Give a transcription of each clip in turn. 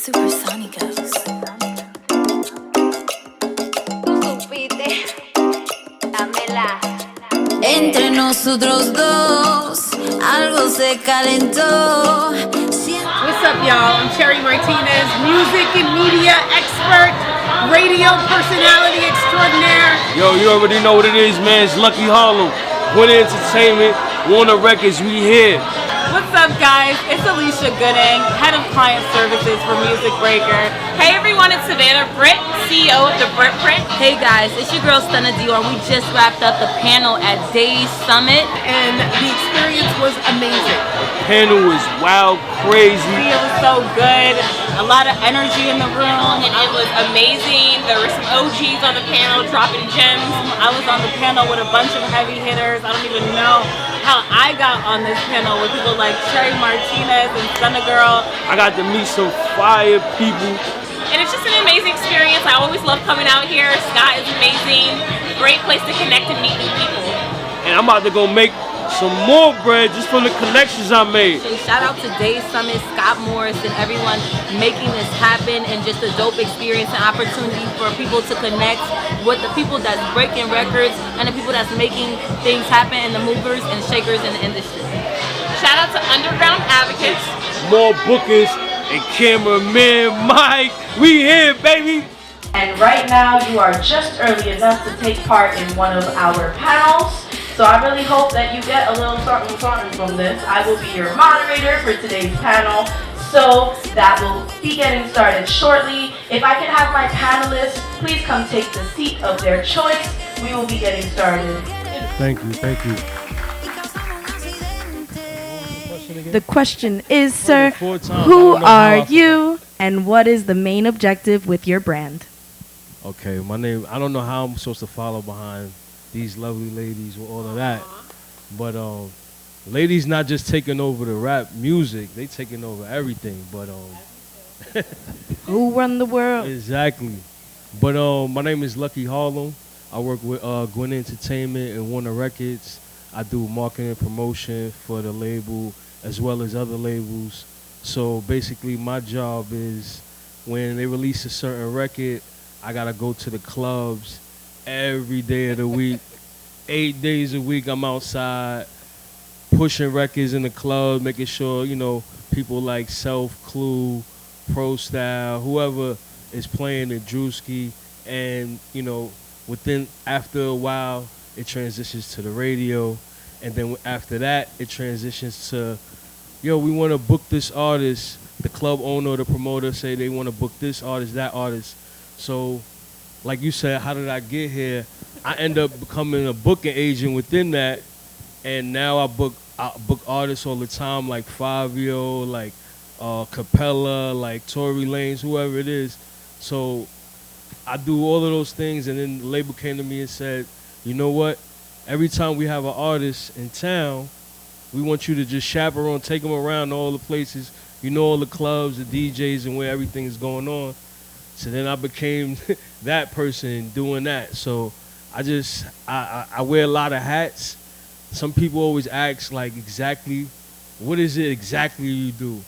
Supersónicos. Entre nosotros dos, algo se calentó. What's up, y'all? I'm Cherry Martinez, music and media expert, radio personality extraordinaire. Yo, you already know what it is, man. It's Lucky Harlem. Winter Entertainment, Warner Records, we here. What's up, guys? It's Alicia Gooding, head of client services for Music Breaker. Hey, everyone, it's Savannah Britt, CEO of the Britt Print. Hey, guys, it's your girl Stunna Dior. We just wrapped up the panel at Days Summit, And the experience was amazing. The panel was wild, crazy. It was so good. A lot of energy in the room. It was amazing. There were some OGs on the panel dropping gems. I was on the panel with a bunch of heavy hitters. I don't even know how I got on this panel with people like Cherry Martinez and Stunna Girl. I got to meet some fire people. And it's just an amazing experience. I always love coming out here. Scott is amazing. Great place to connect and meet new people. And I'm about to go make some more bread just from the connections I made. and shout out to Days Summit, Scott Morris, and everyone making this happen, and just a dope experience and opportunity for people to connect with the people that's breaking records and the people that's making things happen, and the movers and shakers in the industry. Shout out to Underground Advocates. More bookers and cameraman Mike. We here, baby. And right now you are just early enough to take part in one of our panels. So I really hope that you get a little something from this. I will be your moderator for today's panel. So that will be getting started shortly. If I can have my panelists, please come take the seat of their choice. We will be getting started. Thank you, thank you. The question is, sir, who are you and what is the main objective with your brand? Okay, my name, I don't know how I'm supposed to follow behind these lovely ladies with all of that. But ladies not just taking over the rap music, they taking over everything. But Who run the world? exactly. But my name is Lucky Harlem. I work with U.G.A Entertainment and Warner Records. I do marketing and promotion for the label as well as other labels. So basically my job is when they release a certain record, I gotta go to the clubs every day of the week. 8 days a week I'm outside pushing records in the club, making sure, you know, people like Self, Clue, Pro Style, whoever is playing the Drewski, and, you know, after a while it transitions to the radio, and then after that it transitions to, yo, we want to book this artist. The club owner or the promoter say they want to book this artist, that artist. So like you said, how did I get here? I end up becoming a booking agent within that, and now I book artists all the time, like Fabio, like Capella, like Tory Lanez, whoever it is. So I do all of those things, and then the label came to me and said, you know what? Every time we have an artist in town, we want you to just chaperone, take them around all the places, you know, all the clubs, the DJs, and where everything is going on. So then I became that person doing that. So I wear a lot of hats. Some people always ask, like, exactly, what is it exactly you do?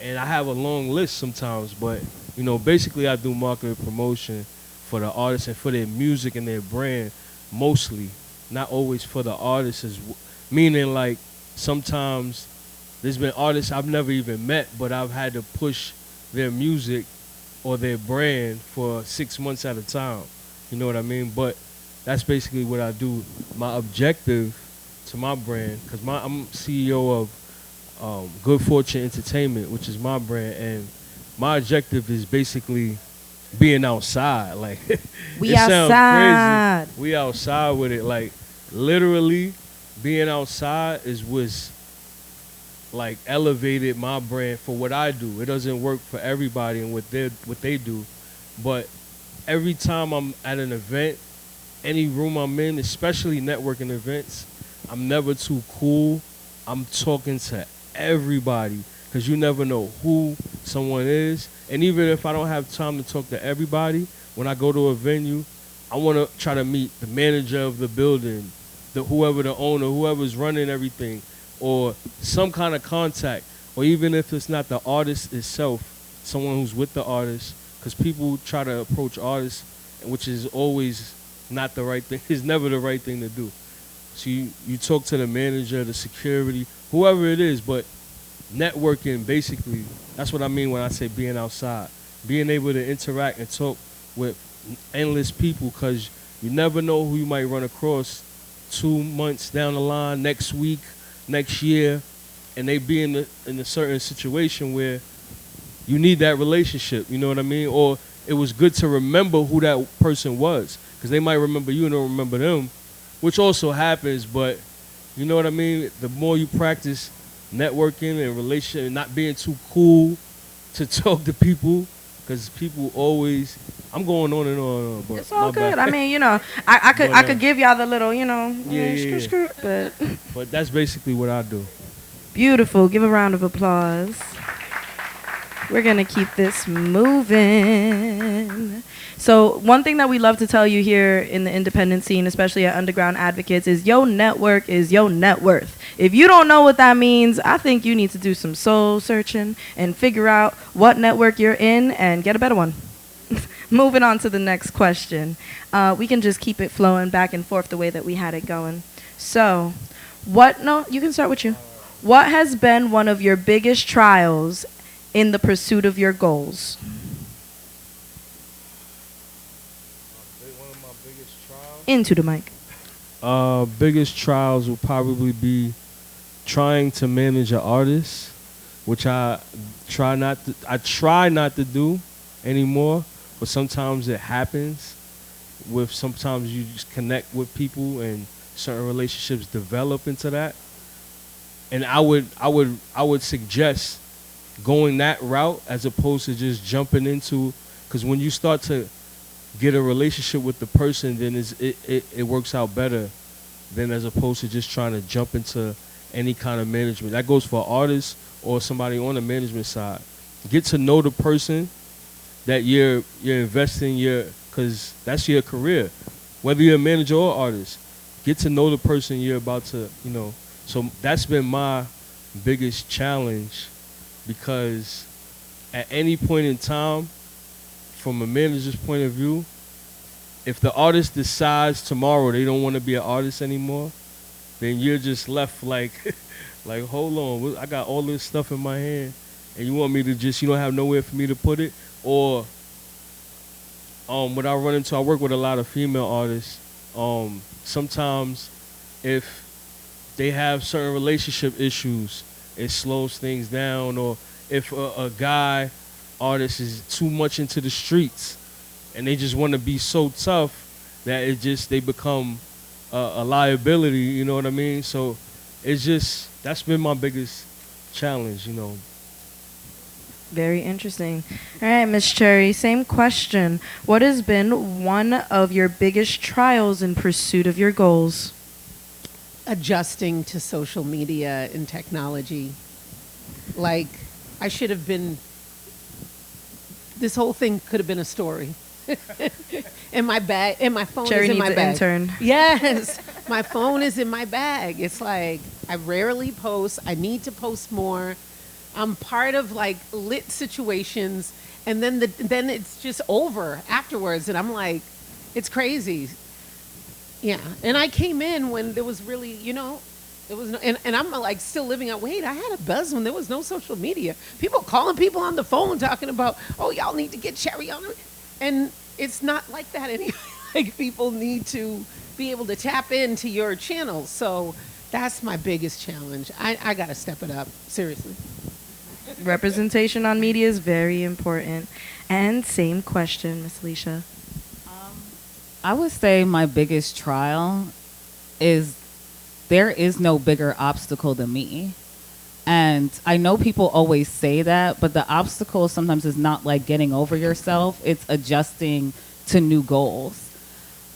And I have a long list sometimes, but, you know, basically I do marketing promotion for the artists and for their music and their brand, mostly. Not always for the artists, meaning, like, sometimes there's been artists I've never even met, but I've had to push their music or their brand for 6 months at a time. You know what I mean? But that's basically what I do. My objective to my brand, because I'm CEO of Good Fortune Entertainment, which is my brand, and my objective is basically being outside. Like, We it sounds outside. crazy. We outside with it. Like, literally being outside is what's like elevated my brand for what I do. It doesn't work for everybody and what they do, but every time I'm at an event, any room I'm in, especially networking events, I'm never too cool. I'm talking to everybody, because you never know who someone is. And even if I don't have time to talk to everybody, when I go to a venue, I want to try to meet the manager of the building, whoever the owner, whoever's running everything, or some kind of contact, or even if it's not the artist itself, someone who's with the artist, because people try to approach artists, which is always not the right thing. It's never the right thing to do. So you talk to the manager, the security, whoever it is, but networking, basically, that's what I mean when I say being outside. Being able to interact and talk with endless people, because you never know who you might run across 2 months down the line, next week, next year, and they be in a certain situation where you need that relationship, you know what I mean? Or it was good to remember who that person was, because they might remember you and don't remember them, which also happens, but you know what I mean? The more you practice networking and relationship and not being too cool to talk to people, because people always, I'm going on and on and on, but It's all good. bad. I mean, you know, I could give y'all the little, you know, Yeah. but But that's basically what I do. beautiful. Give a round of applause. We're going to keep this moving. So one thing that we love to tell you here in the independent scene, especially at Underground Advocates, is your network is your net worth. If you don't know what that means, I think you need to do some soul searching and figure out what network you're in and get a better one. Moving on to the next question. We can just keep it flowing back and forth the way that we had it going. So, you can start with you. What has been one of your biggest trials in the pursuit of your goals? One of my biggest trials? Into the mic. Biggest trials will probably be trying to manage an artist, which I try not to do anymore, but sometimes it happens. Sometimes you just connect with people and certain relationships develop into that. And I would suggest going that route as opposed to just jumping into, because when you start to get a relationship with the person, then it works out better than as opposed to just trying to jump into any kind of management. That goes for artists or somebody on the management side. Get to know the person that you're investing because that's your career, whether you're a manager or artist. Get to know the person you're about to, So that's been my biggest challenge, because at any point in time, from a manager's point of view, if the artist decides tomorrow they don't want to be an artist anymore, then you're just left like, hold on, I got all this stuff in my hand, and you want me to just, you don't have nowhere for me to put it? Or what I run into, I work with a lot of female artists. Sometimes if they have certain relationship issues, it slows things down. Or if a guy artist is too much into the streets and they just want to be so tough that they become a liability, you know what I mean? So that's been my biggest challenge, Very interesting. All right, Miss Cherry, same question. What has been one of your biggest trials in pursuit of your goals? Adjusting to social media and technology. Like, I should have been, this whole thing could have been a story. And my bag, and my phone Cherry is in my needs bag. an intern. Yes, my phone is in my bag. It's like, I rarely post. I need to post more. I'm part of like lit situations, and then then it's just over afterwards, and I'm like, it's crazy. Yeah, and I came in when there was really, it was no, and I'm like still living out. Wait, I had a buzz when there was no social media. People calling people on the phone talking about, oh, y'all need to get Cherry on, and it's not like that anymore. Like, people need to be able to tap into your channels. So that's my biggest challenge. I got to step it up, seriously. Representation on media is very important. And same question, Miss Alicia. I would say my biggest trial is there is no bigger obstacle than me. And I know people always say that, but the obstacle sometimes is not like getting over yourself. It's adjusting to new goals.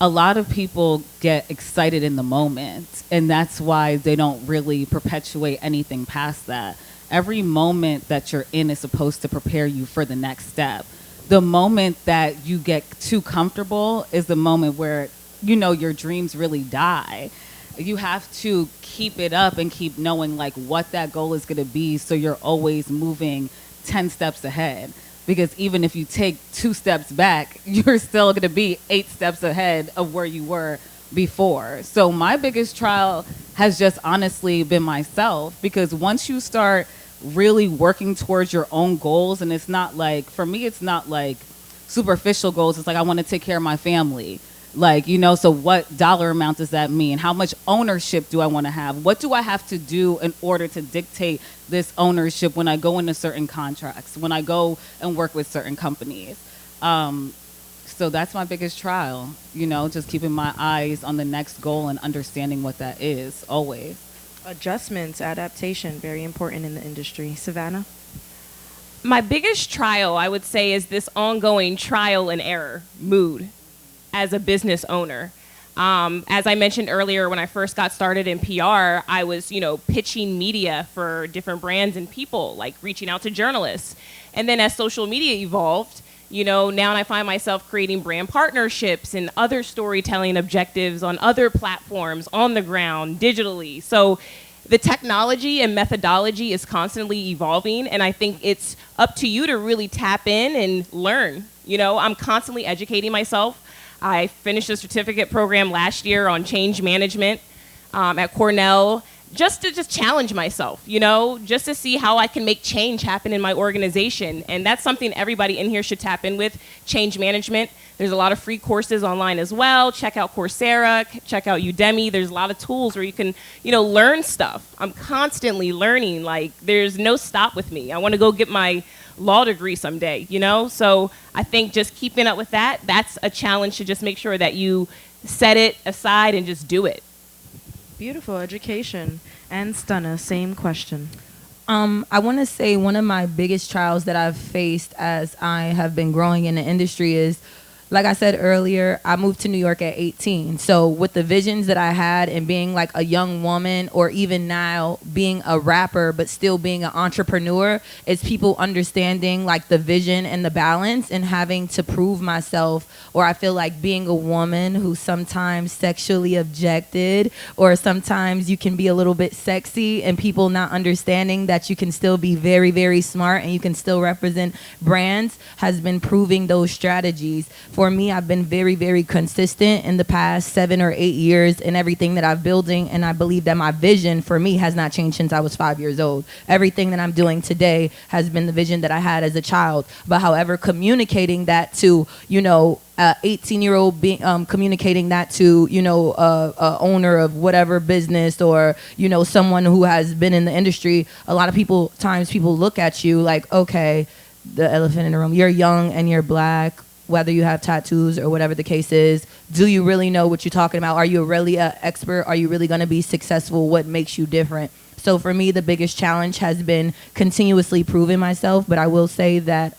A lot of people get excited in the moment, and that's why they don't really perpetuate anything past that. Every moment that you're in is supposed to prepare you for the next step. The moment that you get too comfortable is the moment where, your dreams really die. You have to keep it up and keep knowing like what that goal is going to be, so you're always moving 10 steps ahead. because even if you take 2 steps back, you're still going to be 8 steps ahead of where you were before. So my biggest trial has just honestly been myself, because once you start really working towards your own goals, and it's not like, for me, it's not like superficial goals. It's like, I want to take care of my family. Like, you know, so what dollar amount does that mean? How much ownership do I want to have? What do I have to do in order to dictate this ownership when I go into certain contracts, when I go and work with certain companies? So that's my biggest trial, you know, just keeping my eyes on the next goal and understanding what that is always. Adjustments, adaptation, very important in the industry. Savannah? My biggest trial, I would say, is this ongoing trial and error mood as a business owner. As I mentioned earlier, when I first got started in PR, I was, you know, pitching media for different brands and people, like reaching out to journalists. And then as social media evolved, you know, now I find myself creating brand partnerships and other storytelling objectives on other platforms, on the ground, digitally. So the technology and methodology is constantly evolving, and I think it's up to you to really tap in and learn. You know, I'm constantly educating myself. I finished a certificate program last year on change management at Cornell, just to challenge myself, you know, just to see how I can make change happen in my organization. And that's something everybody in here should tap in with, change management. There's a lot of free courses online as well. Check out Coursera, check out Udemy. There's a lot of tools where you can, you know, learn stuff. I'm constantly learning. Like, there's no stop with me. I want to go get my law degree someday, you know? So I think just keeping up with that, that's a challenge, to just make sure that you set it aside and just do it. Beautiful education. And Stunna, same question. I want to say one of my biggest trials that I've faced as I have been growing in the industry is, like I said earlier, I moved to New York at 18. So with the visions that I had and being like a young woman, or even now being a rapper but still being an entrepreneur, it's people understanding like the vision and the balance, and having to prove myself. Or I feel like being a woman who's sometimes sexually objected, or sometimes you can be a little bit sexy, and people not understanding that you can still be very, very smart and you can still represent brands, has been proving those strategies. For me, I've been very, very consistent in the past 7 or 8 years in everything that I'm building, and I believe that my vision for me has not changed since I was 5 years old. Everything that I'm doing today has been the vision that I had as a child. But however, communicating that to, you know, 18-year-old communicating that to, you know, a owner of whatever business, or, you know, someone who has been in the industry, a lot of people look at you like, okay, the elephant in the room, you're young and you're black, whether you have tattoos or whatever the case is. Do you really know what you're talking about? Are you really an expert? Are you really going to be successful? What makes you different? So for me, the biggest challenge has been continuously proving myself. But I will say that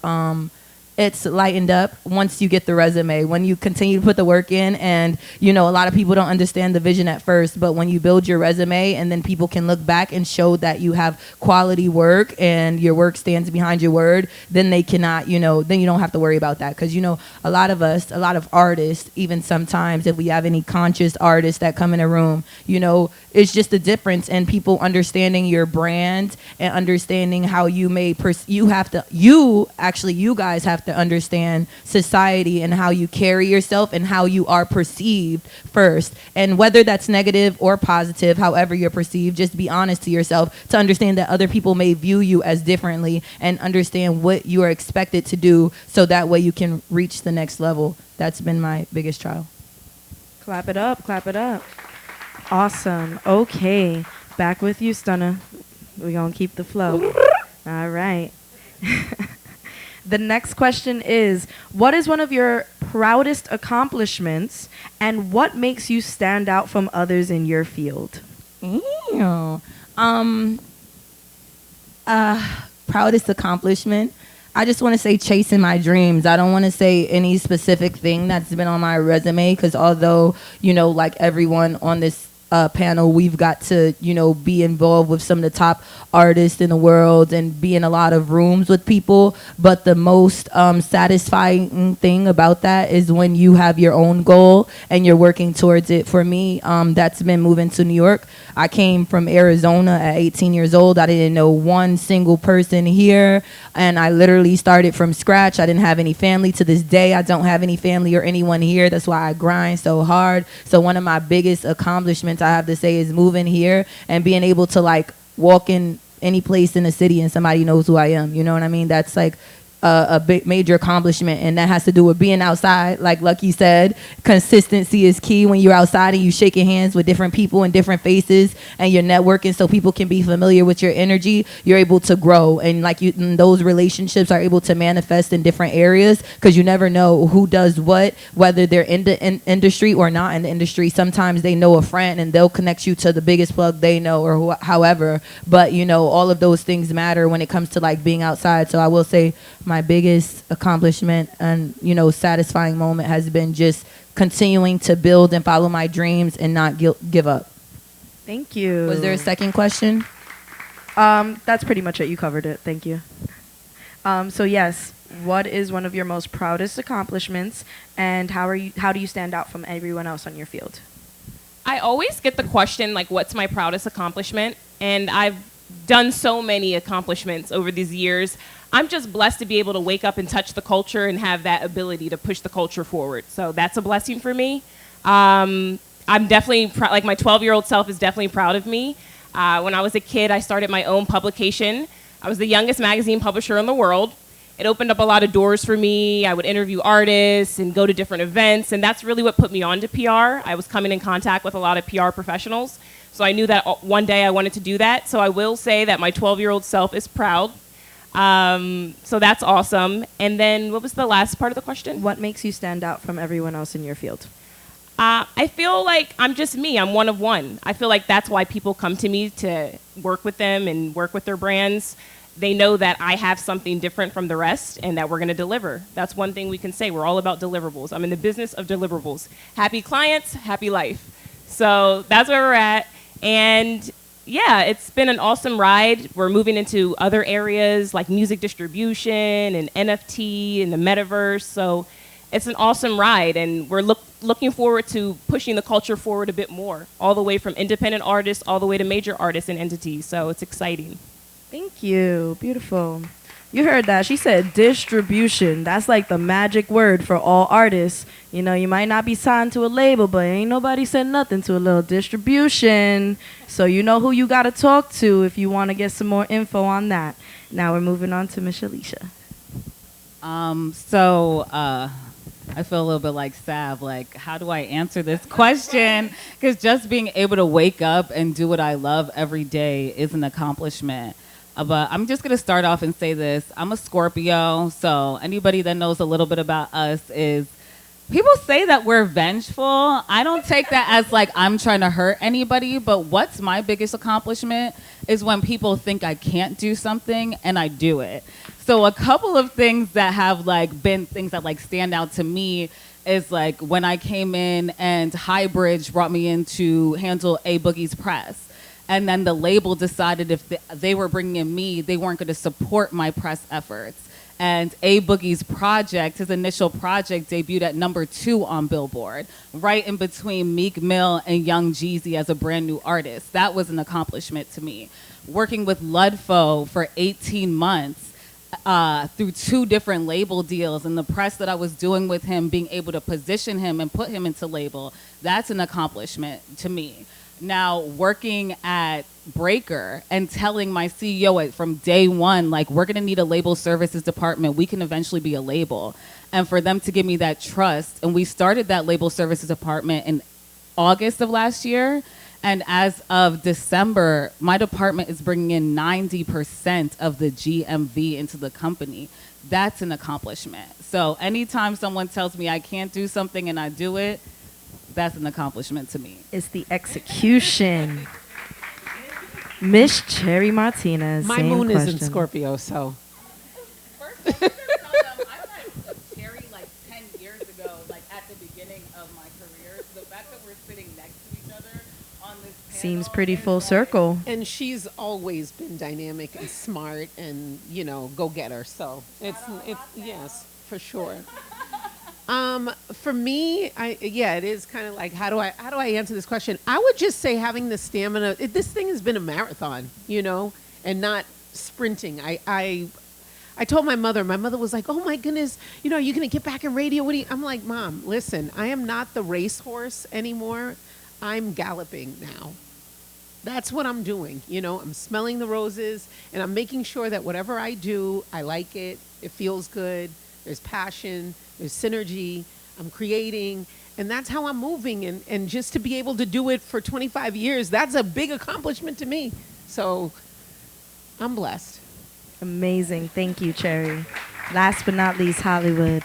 it's lightened up once you get the resume, when you continue to put the work in. And, you know, a lot of people don't understand the vision at first, but when you build your resume and then people can look back and show that you have quality work and your work stands behind your word, then they cannot, you know, then you don't have to worry about that. Because, you know, a lot of artists, even sometimes if we have any conscious artists that come in a room, you know, it's just the difference in people understanding your brand and understanding how you may, you guys have to understand society and how you carry yourself and how you are perceived first. And whether that's negative or positive, however you're perceived, just be honest to yourself to understand that other people may view you as differently, and understand what you are expected to do, so that way you can reach the next level. That's been my biggest trial. Clap it up, clap it up. Awesome. Okay, back with you, Stunna. We're going to keep the flow. All right. The next question is, what is one of your proudest accomplishments, and what makes you stand out from others in your field? Proudest accomplishment, I just want to say chasing my dreams. I don't want to say any specific thing that's been on my resume, because although, you know, like everyone on this panel, we've got to, be involved with some of the top artists in the world and be in a lot of rooms with people. But the most satisfying thing about that is when you have your own goal and you're working towards it. For me, that's been moving to New York. I came from Arizona at 18 years old. I didn't know one single person here, and I literally started from scratch. I didn't have any family. To this day, I don't have any family or anyone here. That's why I grind so hard. So one of my biggest accomplishments, I have to say, is moving here and being able to walk in any place in the city and somebody knows who I am. You know what I mean? That's a big major accomplishment, and that has to do with being outside. Like Lucky said, consistency is key when you're outside and you shaking hands with different people and different faces and you're networking so people can be familiar with your energy. You're able to grow, and those relationships are able to manifest in different areas because you never know who does what, whether they're in the industry or not in the industry. Sometimes they know a friend and they'll connect you to the biggest plug they know or however, but all of those things matter when it comes to being outside. So I will say my biggest accomplishment and satisfying moment has been just continuing to build and follow my dreams and not give up. Thank you. Was there a second question? That's pretty much it. You covered it. Thank you. So yes, what is one of your most proudest accomplishments, and how do you stand out from everyone else on your field? I always get the question, what's my proudest accomplishment? And I've done so many accomplishments over these years. I'm just blessed to be able to wake up and touch the culture and have that ability to push the culture forward. So that's a blessing for me. I'm definitely, my 12-year-old self is definitely proud of me. When I was a kid, I started my own publication. I was the youngest magazine publisher in the world. It opened up a lot of doors for me. I would interview artists and go to different events, and that's really what put me on to PR. I was coming in contact with a lot of PR professionals, so I knew that one day I wanted to do that. So I will say that my 12-year-old self is proud. So that's awesome. And then what was the last part of the question? What makes you stand out from everyone else in your field? I feel like I'm just me. I'm one of one. I feel like that's why people come to me to work with them and work with their brands. They know that I have something different from the rest and that we're going to deliver. That's one thing we can say. We're all about deliverables. I'm in the business of deliverables. Happy clients, happy life. So that's where we're at. And yeah, it's been an awesome ride. We're moving into other areas like music distribution and NFT and the metaverse. So it's an awesome ride, and we're looking forward to pushing the culture forward a bit more, all the way from independent artists all the way to major artists and entities. So it's exciting. Thank you. Beautiful. You heard that. She said distribution. That's like the magic word for all artists. You might not be signed to a label, but ain't nobody said nothing to a little distribution. So you know who you got to talk to if you want to get some more info on that. Now we're moving on to Miss Alicia. I feel a little bit like Sav, how do I answer this question? Because just being able to wake up and do what I love every day is an accomplishment. But I'm just going to start off and say this. I'm a Scorpio, so anybody that knows a little bit about us is, people say that we're vengeful. I don't take that as I'm trying to hurt anybody, but what's my biggest accomplishment is when people think I can't do something and I do it. So a couple of things that have been things that stand out to me is when I came in and Highbridge brought me in to handle A Boogie's press. And then the label decided if they were bringing in me, they weren't going to support my press efforts. And A Boogie's project, his initial project, debuted at #2 on Billboard, right in between Meek Mill and Young Jeezy as a brand new artist. That was an accomplishment to me. Working with Ludfo for 18 months through 2 different label deals, and the press that I was doing with him, being able to position him and put him into label, that's an accomplishment to me. Now, working at Breaker and telling my CEO from day one, we're going to need a label services department. We can eventually be a label. And for them to give me that trust, and we started that label services department in August of last year. And as of December, my department is bringing in 90% of the GMV into the company. That's an accomplishment. So anytime someone tells me I can't do something and I do it, that's an accomplishment to me. It's the execution. Miss Cherry Martinez. My moon is in Scorpio, so. First, I met Cherry 10 years ago, at the beginning of my career. So the fact that we're sitting next to each other Seems pretty full circle. And she's always been dynamic and smart and, go getter. So it's yes, for sure. For me, it is kind of like how do I answer this question? I would just say having the stamina. This thing has been a marathon, and not sprinting. I told my mother. My mother was like, "Oh my goodness, are you going to get back in radio?" I'm like, "Mom, listen, I am not the racehorse anymore. I'm galloping now. That's what I'm doing. I'm smelling the roses and I'm making sure that whatever I do, I like it. It feels good. There's passion. There's synergy. I'm creating. And that's how I'm moving. And just to be able to do it for 25 years, that's a big accomplishment to me. So I'm blessed." Amazing. Thank you, Cherry. Last but not least, Hollywood.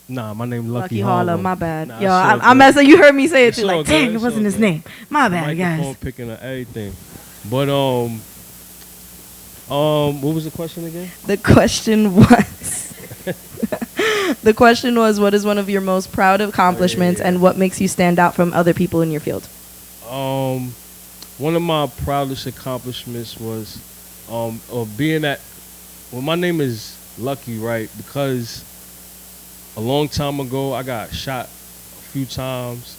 Nah, my name Lucky Harlem. My bad. Nah, Yo, I'm messing. You heard me say it too. Like, dang, it wasn't his name. My bad, microphone guys. picking up everything. But what was the question again? The question was, what is one of your most proud accomplishments, and what makes you stand out from other people in your field? One of my proudest accomplishments was being at. Well, my name is Lucky, right? Because a long time ago, I got shot a few times,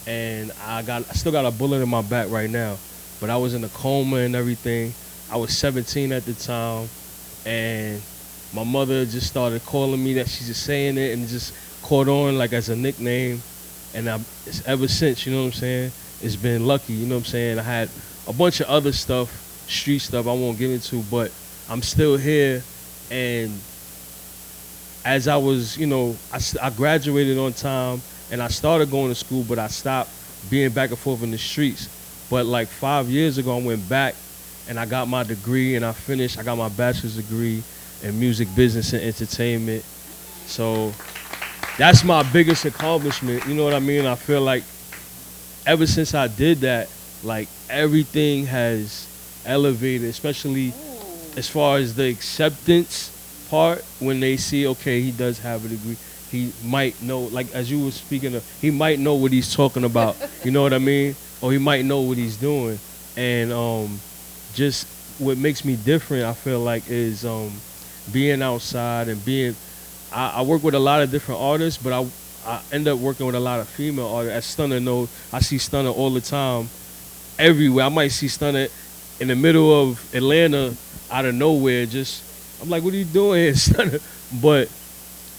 and I still got a bullet in my back right now. But I was in a coma and everything. I was 17 at the time, and my mother just started calling me that. She's just saying it, and it just caught on like as a nickname. And it's ever since, you know what I'm saying? It's been Lucky, you know what I'm saying? I had a bunch of other stuff, street stuff I won't get into, but I'm still here. And as I was, I graduated on time and I started going to school, but I stopped being back and forth in the streets. But like 5 years ago, I went back and I got my degree and I got my bachelor's degree in music business and entertainment. So that's my biggest accomplishment. You know what I mean? I feel like ever since I did that, like everything has elevated, especially as far as the acceptance part, when they see, okay, he does have a degree. He might know, like as you were speaking of, he might know what he's talking about. You know what I mean? Or he might know what he's doing. And just what makes me different, I feel like, is being outside and being, I work with a lot of different artists, but I end up working with a lot of female artists. As Stunna knows, I see Stunna all the time, everywhere. I might see Stunna in the middle of Atlanta, out of nowhere. I'm like, what are you doing here, Stunna? But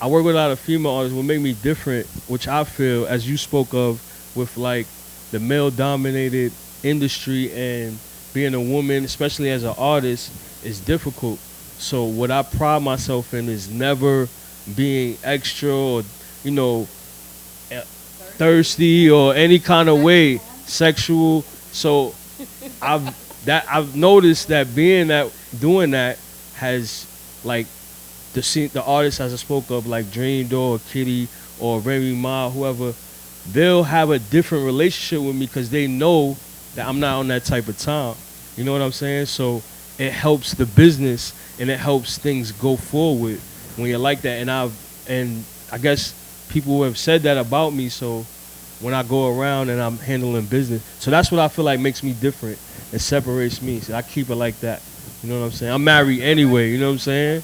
I work with a lot of female artists. What make me different, which I feel, as you spoke of, with like the male-dominated industry and being a woman, especially as an artist, is difficult. So what I pride myself in is never being extra or, thirsty or any kind of way, sexual. So I've noticed that doing that has, like, the artists as I spoke of, like Dream Door or Kitty or Remy Ma, whoever, they'll have a different relationship with me because they know that I'm not on that type of time. You know what I'm saying? So it helps the business and it helps things go forward when you're like that. And I guess people have said that about me. So when I go around and I'm handling business, so that's what I feel like makes me different. It separates me. So I keep it like that. You know what I'm saying? I'm married anyway. You know what I'm saying?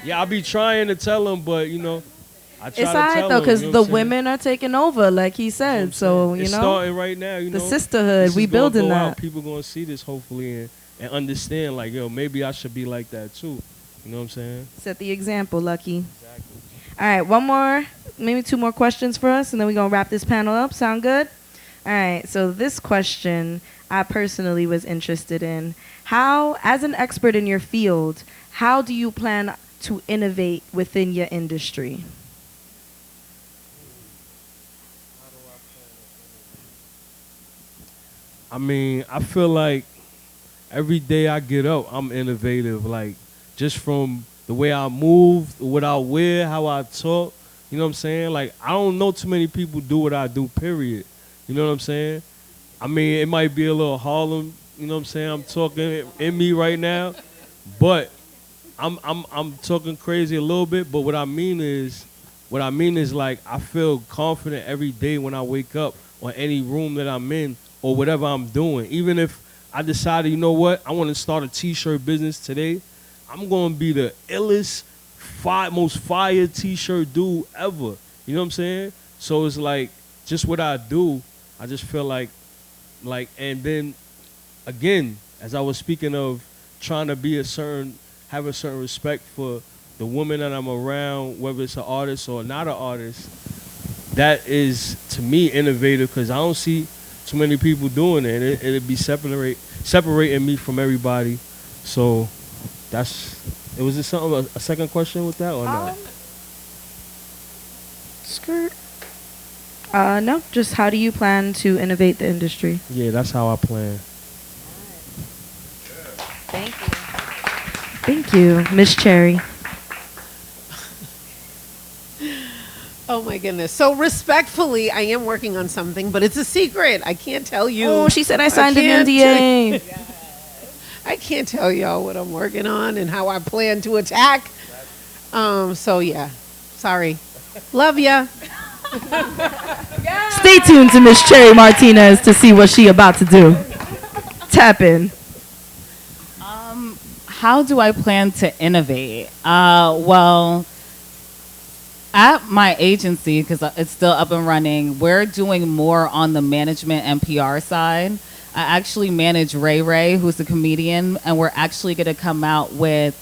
Yeah, I be trying to tell them, but I try it's to all right tell though, because the women are taking over, like he said. So it's starting right now. the sisterhood, we building that. Out. People gonna see this hopefully and understand, like, yo, maybe I should be like that too. You know what I'm saying? Set the example, Lucky. Exactly. All right, one more, maybe two more questions for us, and then we're gonna wrap this panel up. Sound good? All right. So this question I personally was interested in: how, as an expert in your field, how do you plan to innovate within your industry? I mean, I feel like every day I get up, I'm innovative. Like, just from the way I move, what I wear, how I talk. You know what I'm saying? Like, I don't know too many people do what I do, period. You know what I'm saying? I mean, it might be a little Harlem, you know what I'm saying? I'm talking in me right now. But I'm talking crazy a little bit, but what I mean is what I mean is like I feel confident every day when I wake up or any room that I'm in or whatever I'm doing. Even if I decided, you know what, I want to start a T-shirt business today, I'm going to be the illest, most fire T-shirt dude ever. You know what I'm saying? So it's like just what I do, I just feel like, and then again, as I was speaking of trying to have a certain respect for the woman that I'm around, whether it's an artist or not an artist, that is, to me, innovative because I don't see too many people doing it. And it'd be separating me from everybody. So was it something, a second question with that or not? Skirt. No, just how do you plan to innovate the industry? Yeah, that's how I plan. Thank you. Thank you, Miss Cherry. Oh my goodness. So respectfully, I am working on something, but it's a secret. I can't tell you. Oh, she said I signed an NDA. I can't tell y'all what I'm working on and how I plan to attack. So yeah, sorry. Love ya. Stay tuned to Miss Cherry Martinez to see what she about to do. Tap in. How do I plan to innovate? Well, at my agency, because it's still up and running, we're doing more on the management and PR side. I actually manage Ray, who's a comedian, and we're actually going to come out with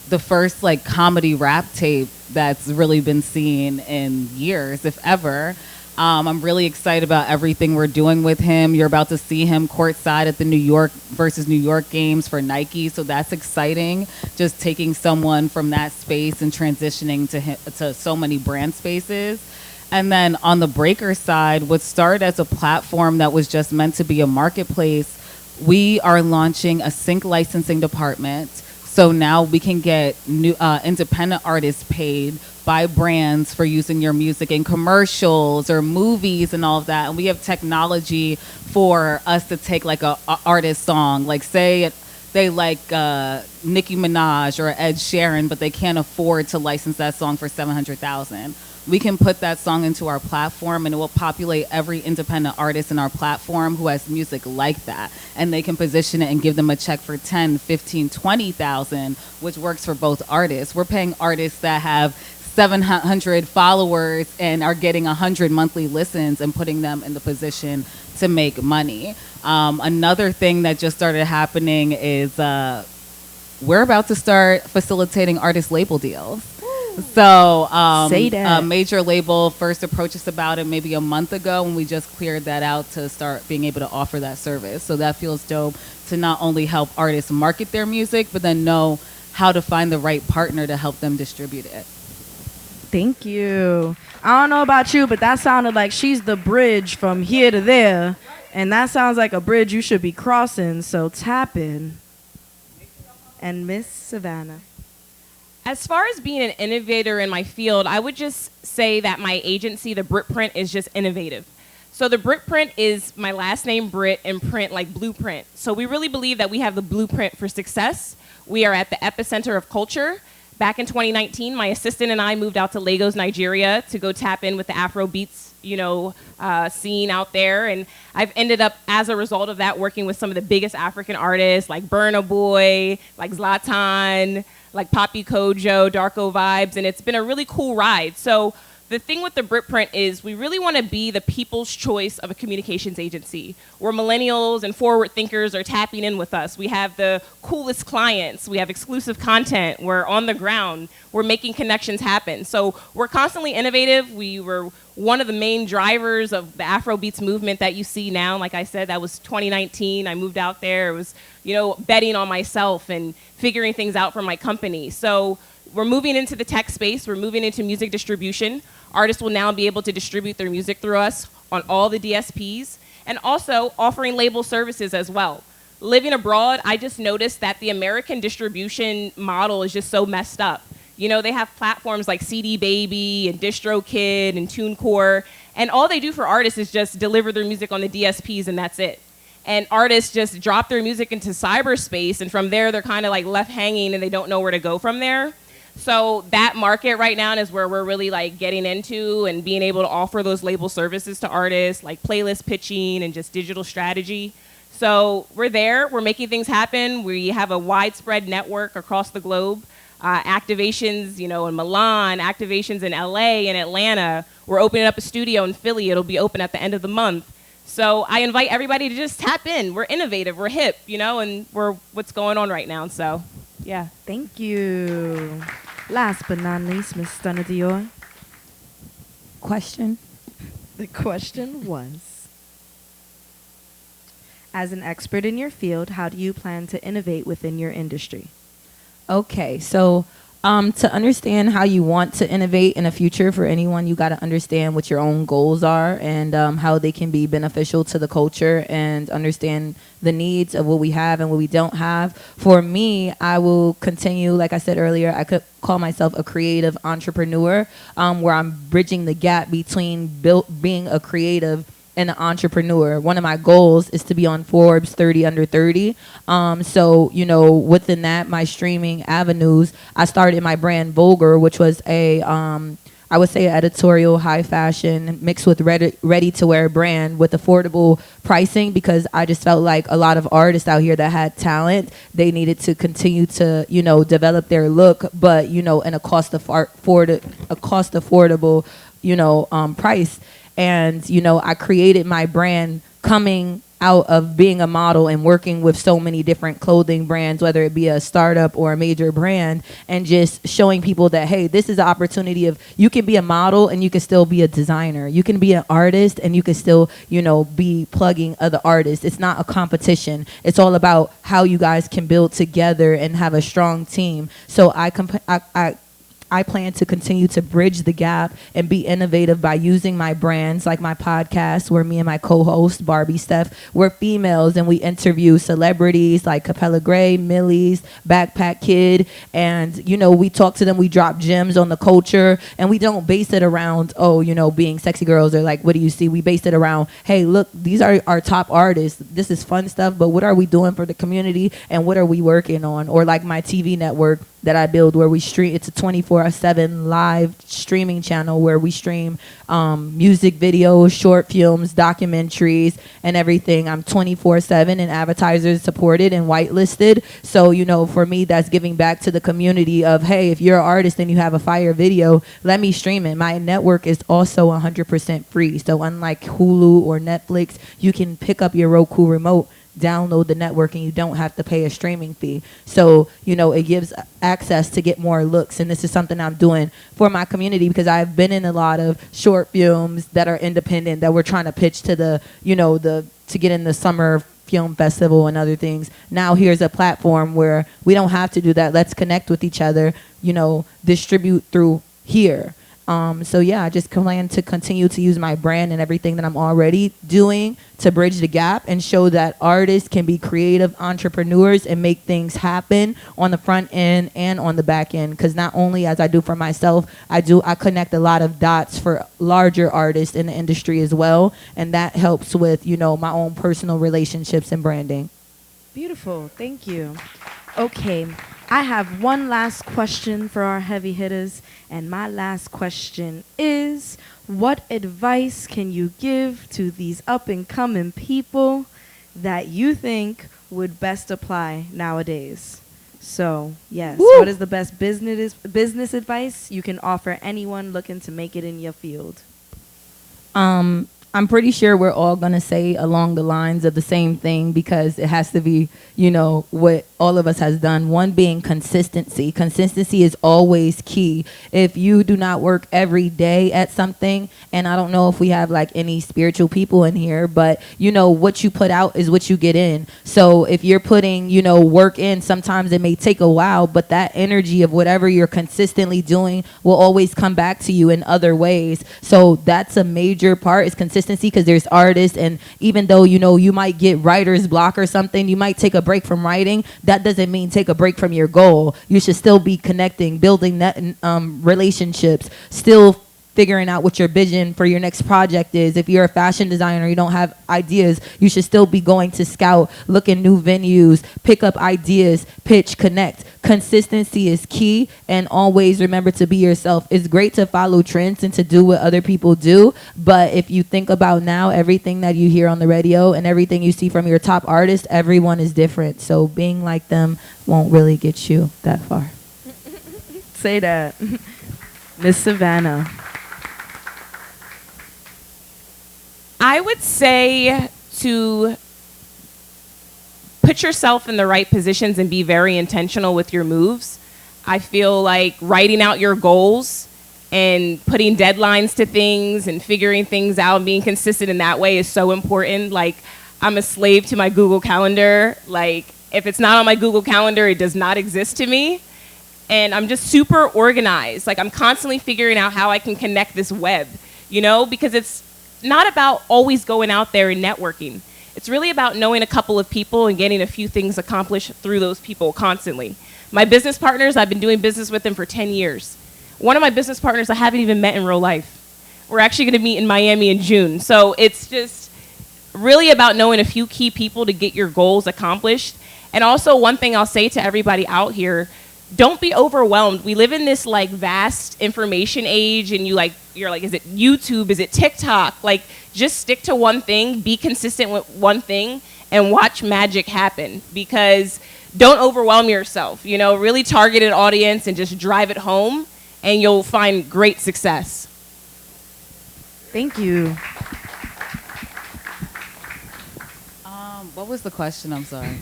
the first like comedy rap tape that's really been seen in years, if ever. I'm really excited about everything we're doing with him. You're about to see him courtside at the New York versus New York games for Nike, so that's exciting. Just taking someone from that space and transitioning to so many brand spaces. And then on the breaker side, what started as a platform that was just meant to be a marketplace, we are launching a sync licensing department. So now we can get new independent artists paid by brands for using your music in commercials or movies and all of that. And we have technology for us to take like a artist song, like say they like Nicki Minaj or Ed Sheeran, but they can't afford to license that song for $700,000. We can put that song into our platform and it will populate every independent artist in our platform who has music like that. And they can position it and give them a check for 10, 15, 20,000, which works for both artists. We're paying artists that have 700 followers and are getting 100 monthly listens and putting them in the position to make money. Another thing that just started happening is we're about to start facilitating artist label deals. So Say that. A major label first approached us about it maybe a month ago, and we just cleared that out to start being able to offer that service. So that feels dope to not only help artists market their music, but then know how to find the right partner to help them distribute it. Thank you. I don't know about you, but that sounded like she's the bridge from here to there. And that sounds like a bridge you should be crossing, so tap in. And Miss Savannah. As far as being an innovator in my field, I would just say that my agency, the Britt Print, is just innovative. So the Britt Print is my last name, Britt, and print like blueprint. So we really believe that we have the blueprint for success. We are at the epicenter of culture. Back in 2019, my assistant and I moved out to Lagos, Nigeria to go tap in with the Afro beats, scene out there. And I've ended up, as a result of that, working with some of the biggest African artists like Burna Boy, like Zlatan, like Papi Kojo, Darko Vibes, and it's been a really cool ride. So the thing with the Britt Print is we really want to be the people's choice of a communications agency, where millennials and forward thinkers are tapping in with us. We have the coolest clients. We have exclusive content. We're on the ground. We're making connections happen. So we're constantly innovative. We were one of the main drivers of the Afrobeats movement that you see now. Like I said, that was 2019. I moved out there. It was, betting on myself and figuring things out for my company. So we're moving into the tech space. We're moving into music distribution. Artists will now be able to distribute their music through us on all the DSPs, and also offering label services as well. Living abroad, I just noticed that the American distribution model is just so messed up. They have platforms like CD Baby and DistroKid and TuneCore, and all they do for artists is just deliver their music on the DSPs, and that's it. And artists just drop their music into cyberspace, and from there they're kind of like left hanging and they don't know where to go from there. So that market right now is where we're really like getting into and being able to offer those label services to artists, like playlist pitching and just digital strategy. So we're there, we're making things happen. We have a widespread network across the globe. Activations, in Milan, activations in LA and Atlanta. We're opening up a studio in Philly. It'll be open at the end of the month. So I invite everybody to just tap in. We're innovative, we're hip, and we're what's going on right now. So, yeah. Thank you. Last but not least, Miss Stunna Dior. Question? The question was, as an expert in your field, how do you plan to innovate within your industry? Okay, so to understand how you want to innovate in the future for anyone, you got to understand what your own goals are and how they can be beneficial to the culture, and understand the needs of what we have and what we don't have. For me, I will continue, like I said earlier, I could call myself a creative entrepreneur, where I'm bridging the gap between being a creative and an entrepreneur. One of my goals is to be on Forbes 30 under 30. So, within that, my streaming avenues, I started my brand Vulgar, which was I would say, editorial, high fashion, mixed with ready to wear brand with affordable pricing, because I just felt like a lot of artists out here that had talent, they needed to continue to, develop their look, but, in a cost affordable, price. And, I created my brand coming out of being a model and working with so many different clothing brands, whether it be a startup or a major brand, and just showing people that, hey, this is an opportunity of, you can be a model and you can still be a designer. You can be an artist and you can still, be plugging other artists. It's not a competition. It's all about how you guys can build together and have a strong team. So I plan to continue to bridge the gap and be innovative by using my brands, like my podcast, where me and my co-host, Barbie Steph, we're females and we interview celebrities like Capella Gray, Millie's, Backpack Kid. And, we talk to them, we drop gems on the culture, and we don't base it around, being sexy girls or like, what do you see? We base it around, hey, look, these are our top artists. This is fun stuff, but what are we doing for the community and what are we working on? Or like my TV network that I build, where we stream, it's a 24/7 live streaming channel where we stream music videos, short films, documentaries, and everything. I'm 24/7 and advertisers supported and whitelisted. So, for me, that's giving back to the community of, hey, if you're an artist and you have a fire video, let me stream it. My network is also 100% free. So unlike Hulu or Netflix, you can pick up your Roku remote, download the network, and you don't have to pay a streaming fee. So, it gives access to get more looks. And this is something I'm doing for my community, because I've been in a lot of short films that are independent that we're trying to pitch to to get in the summer film festival and other things. Now here's a platform where we don't have to do that. Let's connect with each other, distribute through here. So yeah, I just plan to continue to use my brand and everything that I'm already doing to bridge the gap and show that artists can be creative entrepreneurs and make things happen on the front end and on the back end. Because not only as I do for myself, I connect a lot of dots for larger artists in the industry as well, and that helps with my own personal relationships and branding. Beautiful, thank you. Okay, I have one last question for our heavy hitters, and my last question is, what advice can you give to these up-and-coming people that you think would best apply nowadays? So, yes, Woo! What is the best business advice you can offer anyone looking to make it in your field? I'm pretty sure we're all going to say along the lines of the same thing, because it has to be, what all of us has done. One being consistency. Consistency is always key. If you do not work every day at something, and I don't know if we have like any spiritual people in here, but what you put out is what you get in. So if you're putting, work in, sometimes it may take a while, but that energy of whatever you're consistently doing will always come back to you in other ways. So that's a major part, is consistency, because there's artists, and even though you might get writer's block or something, you might take a break from writing, that doesn't mean take a break from your goal. You should still be connecting, building relationships, still figuring out what your vision for your next project is. If you're a fashion designer, you don't have ideas, you should still be going to scout, look in new venues, pick up ideas, pitch, connect. Consistency is key, and always remember to be yourself. It's great to follow trends and to do what other people do, but if you think about now, everything that you hear on the radio and everything you see from your top artists, everyone is different. So being like them won't really get you that far. Say that. Miss Savannah. I would say to put yourself in the right positions and be very intentional with your moves. I feel like writing out your goals and putting deadlines to things and figuring things out and being consistent in that way is so important. Like, I'm a slave to my Google Calendar. Like, if it's not on my Google Calendar, it does not exist to me. And I'm just super organized. Like, I'm constantly figuring out how I can connect this web, you know, because it's not about always going out there and networking. It's really about knowing a couple of people and getting a few things accomplished through those people constantly. My business partners, I've been doing business with them for 10 years. One of my business partners I haven't even met in real life. We're actually going to meet in Miami in June. So it's just really about knowing a few key people to get your goals accomplished. And also, one thing I'll say to everybody out here, don't be overwhelmed. We live in this like vast information age, and you're like, is it YouTube? Is it TikTok? Like, just stick to one thing, be consistent with one thing, and watch magic happen. Because don't overwhelm yourself. You know, really target an audience and just drive it home, and you'll find great success. Thank you. What was the question? I'm sorry.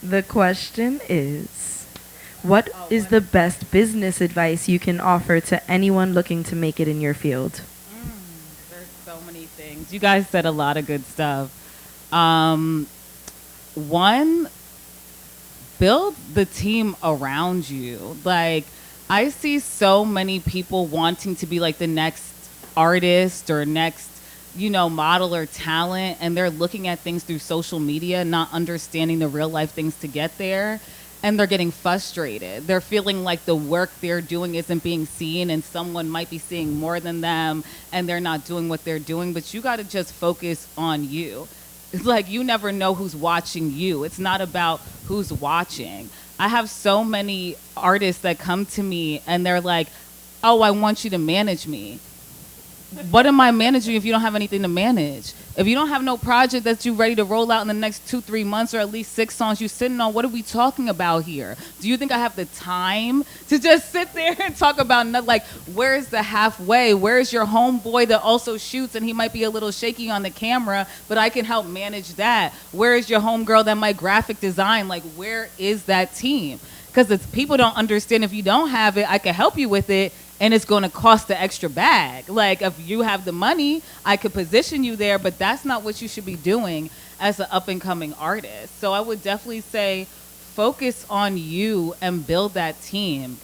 The question is, what is the best business advice you can offer to anyone looking to make it in your field? There's so many things. You guys said a lot of good stuff. One, build the team around you. Like, I see so many people wanting to be like the next artist or next, you know, model or talent, and they're looking at things through social media, not understanding the real life things to get there, and they're getting frustrated. They're feeling like the work they're doing isn't being seen, and someone might be seeing more than them, and they're not doing what they're doing. But you got to just focus on you. It's like, you never know who's watching you. It's not about who's watching. I have so many artists that come to me and they're like, oh, I want you to manage me. What am I managing if you don't have anything to manage? If you don't have no project that you ready to roll out in the next 2-3 months, or at least 6 songs you sitting on, what are we talking about here? Do you think I have the time to just sit there and talk about nothing? Like, where's the halfway? Where's your homeboy that also shoots and he might be a little shaky on the camera, but I can help manage that? Where is your homegirl that might graphic design? Like, where is that team? Because people don't understand, if you don't have it, I can help you with it, and it's going to cost the extra bag. Like, if you have the money, I could position you there, but that's not what you should be doing as an up-and-coming artist. So I would definitely say focus on you and build that team.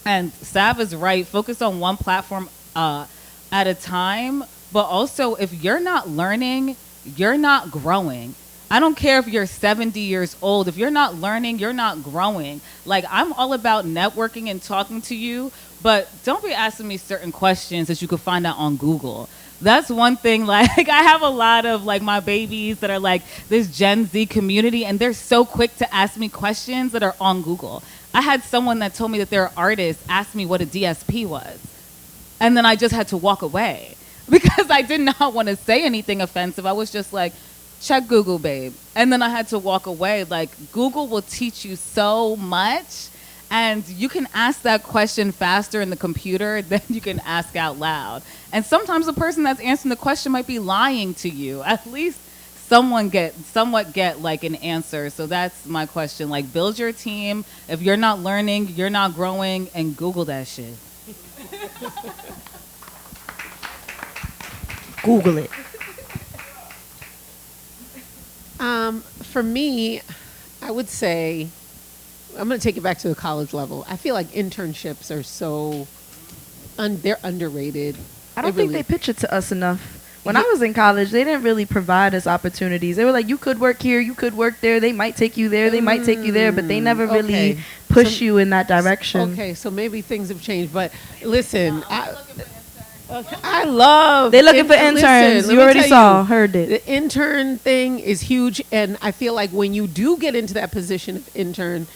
And Sav is right. Focus on one platform at a time. But also, if you're not learning, you're not growing. I don't care if you're 70 years old. If you're not learning, you're not growing. Like, I'm all about networking and talking to you, but don't be asking me certain questions that you could find out on Google. That's one thing. Like, I have a lot of, like, my babies that are, like, this Gen Z community, and they're so quick to ask me questions that are on Google. I had someone that told me that they're artists ask me what a DSP was, and then I just had to walk away because I did not want to say anything offensive. I was just like, check Google, babe. And then I had to walk away. Like, Google will teach you so much, and you can ask that question faster in the computer than you can ask out loud. And sometimes the person that's answering the question might be lying to you. At least somewhat get like an answer. So that's my question. Like, build your team. If you're not learning, you're not growing, and Google that shit. Google it. For me, I would say, I'm going to take it back to the college level. I feel like internships are so, they're underrated. I don't think they pitch it to us enough. When I was in college, they didn't really provide us opportunities. They were like, you could work here, you could work there. They might take you there, they might take you there, but they never really push you in that direction. Okay, so maybe things have changed. But listen, I love. They looking for interns. Listen, You let me already tell saw, heard it. The intern thing is huge, and I feel like when you do get into that position of intern,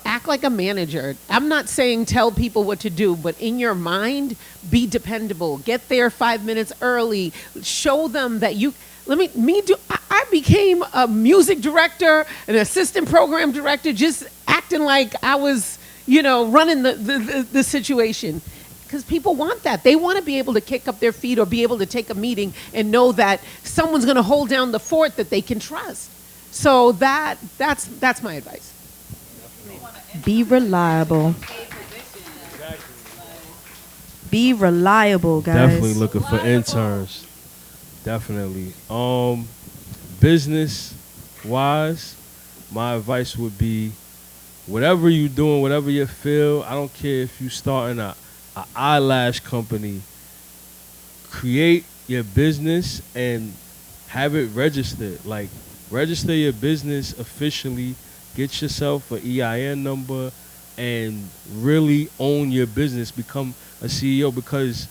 act like a manager. I'm not saying tell people what to do, but in your mind, be dependable. Get there 5 minutes early. Show them that you. I became a music director, an assistant program director, just acting like I was, running the situation. Because people want that. They want to be able to kick up their feet or be able to take a meeting and know that someone's going to hold down the fort that they can trust. So that's my advice. Be reliable. Be reliable, guys. Definitely looking for interns. Definitely. Business wise, my advice would be whatever you're doing, whatever you feel, I don't care if you starting a eyelash company, create your business and have it registered. Like, register your business officially, get yourself an EIN number, and really own your business. Become a CEO, because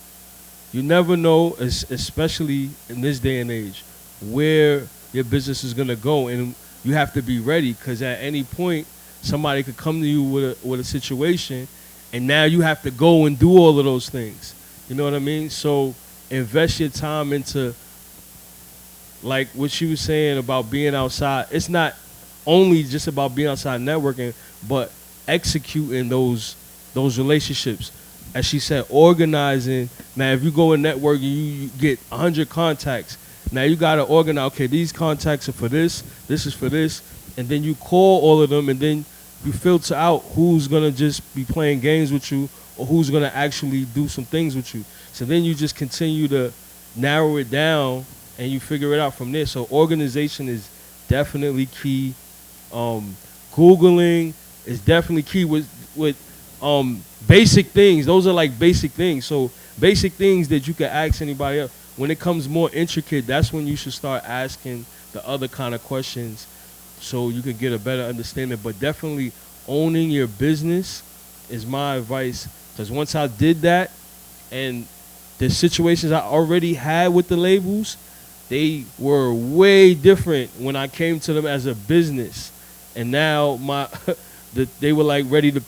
you never know, especially in this day and age, where your business is going to go. And you have to be ready, because at any point, somebody could come to you with a situation, and now you have to go and do all of those things. You know what I mean? So invest your time into, like what she was saying about being outside. It's not only just about being outside networking, but executing those relationships. As she said, organizing. Now, if you go and network, you get 100 contacts. Now you got to organize, okay, these contacts are for this is for this, and then you call all of them, and then you filter out who's going to just be playing games with you or who's going to actually do some things with you. So then you just continue to narrow it down, and you figure it out from there. So organization is definitely key. Googling is definitely key with basic things. Those are like basic things. So basic things that you can ask anybody else. When it comes more intricate, that's when you should start asking the other kind of questions, so you can get a better understanding. But definitely owning your business is my advice, because once I did that, and the situations I already had with the labels, they were way different when I came to them as a business. And now they were like ready to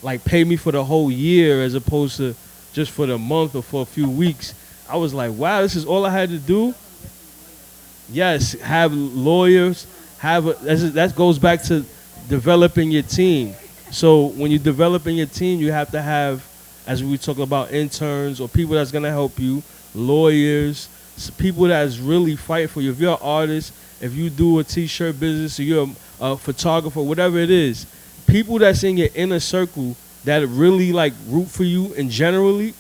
like pay me for the whole year as opposed to just for the month or for a few weeks. I was like, wow, this is all I had to do? Yes, have lawyers. That goes back to developing your team. So when you're developing your team, you have to have, as we talk about, interns or people that's going to help you, lawyers, people that's really fighting for you. If you're an artist, if you do a T-shirt business, or you're a photographer, whatever it is, people that's in your inner circle that really like root for you, and generally,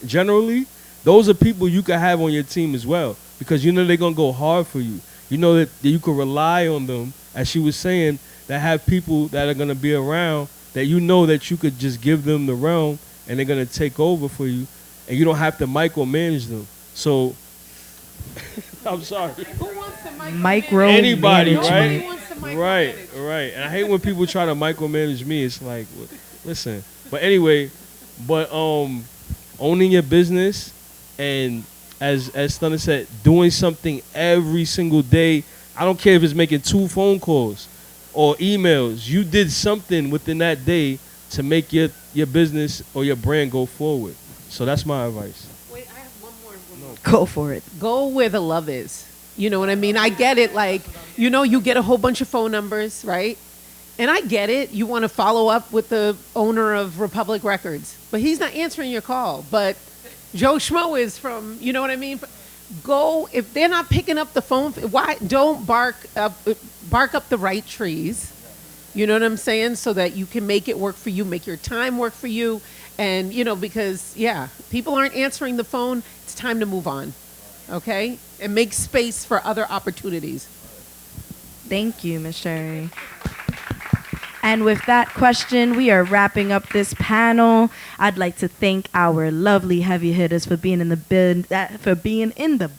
those are people you can have on your team as well, because you know they're going to go hard for you. You know that you can rely on them, as she was saying, that have people that are going to be around that you know that you could just give them the realm and they're going to take over for you, and you don't have to micromanage them. So, I'm sorry. Who wants to micromanage? Anybody, Nobody right? wants to micromanage. Right. And I hate when people try to micromanage me. It's like, listen. But anyway, owning your business, and as Stunna said, doing something every single day. I don't care if it's making 2 phone calls or emails. You did something within that day to make your business or your brand go forward. So that's my advice. Wait, I have one more. Go for it. Go where the love is. You know what I mean? I get it. Like, you get a whole bunch of phone numbers, right? And I get it. You want to follow up with the owner of Republic Records, but he's not answering your call. But Joe Schmo is from, you know what I mean? Go, if they're not picking up the phone, why don't bark up the right trees? You know what I'm saying? So that you can make it work for you, make your time work for you. And, because, people aren't answering the phone. It's time to move on, okay? And make space for other opportunities. Thank you, Ms. Sherry. And with that question, we are wrapping up this panel. I'd like to thank our lovely heavy hitters for being in the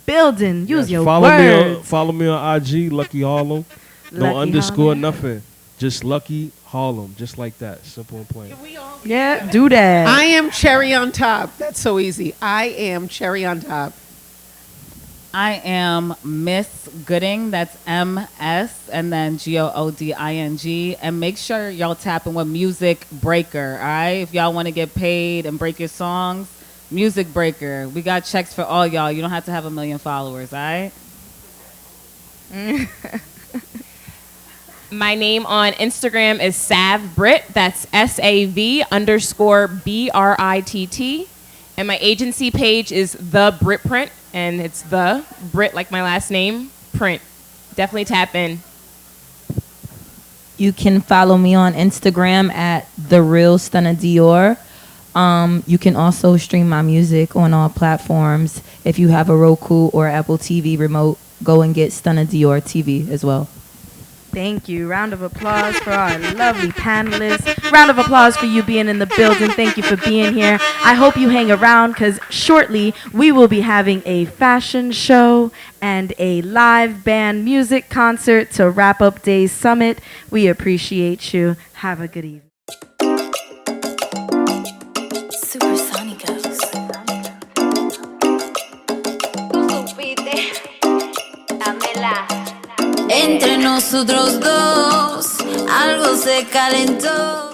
building. Use your words. Follow me on IG, Lucky Harlem. No Lucky underscore, Harlem. nothing. Just Lucky Harlem, just like that, simple and plain. Yeah, do that. I am cherry on top. That's so easy. I am cherry on top. I am Miss Gooding. That's MS and then GOODING. And make sure y'all tapping with Music Breaker. All right, if y'all want to get paid and break your songs, Music Breaker. We got checks for all y'all. You don't have to have 1 million followers. All right. My name on Instagram is Sav Britt. That's SAV_BRITT. And my agency page is The Britt Print. And it's The Britt, like my last name, Print. Definitely tap in. You can follow me on Instagram at The Real Stunna Dior. You can also stream my music on all platforms. If you have a Roku or Apple TV remote, go and get Stunna Dior TV as well. Thank you. Round of applause for our lovely panelists. Round of applause for you being in the building. Thank you for being here. I hope you hang around because shortly we will be having a fashion show and a live band music concert to wrap up Day's Summit. We appreciate you. Have a good evening. Entre nosotros dos, algo se calentó.